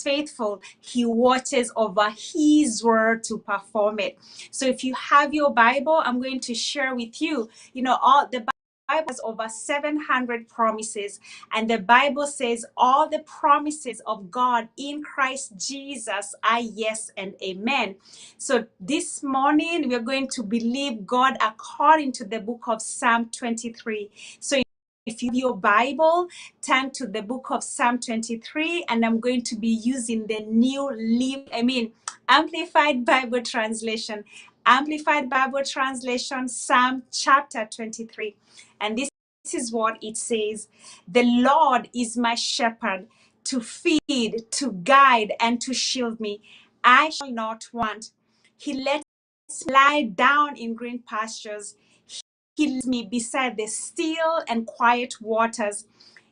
faithful. He watches over his word to perform it. So if you have your Bible, I'm going to share with you, all the Bible has over 700 promises, and the Bible says all the promises of God in Christ Jesus are yes and amen. So this morning we're going to believe God according to the book of Psalm 23. So if you have your Bible, turn to the book of Psalm 23, and I'm going to be using the Amplified Bible Translation. Amplified Bible Translation, Psalm chapter 23. And this is what it says. The Lord is my shepherd to feed, to guide, and to shield me. I shall not want. He lets me lie down in green pastures. He leads me beside the still and quiet waters.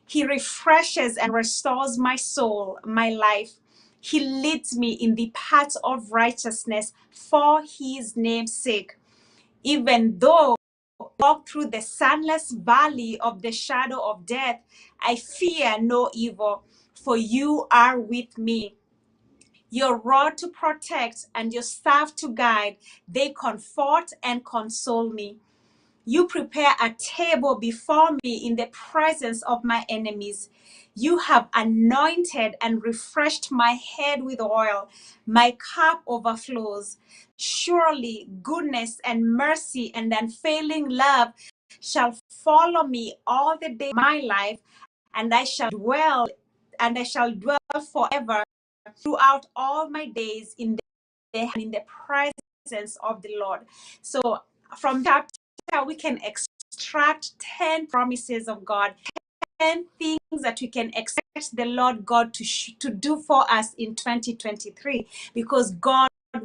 He refreshes and restores my soul, my life. He leads me in the paths of righteousness for his name's sake. Even though I walk through the sunless valley of the shadow of death, I fear no evil, for you are with me. Your rod to protect and your staff to guide, they comfort and console me. You prepare a table before me in the presence of my enemies. You have anointed and refreshed my head with oil. My cup overflows. Surely goodness and mercy and unfailing love shall follow me all the day of my life, and I shall dwell forever throughout all my days in the presence of the Lord. So from chapter we can extract 10 promises of God, 10 things that we can expect the Lord God to do for us in 2023, because God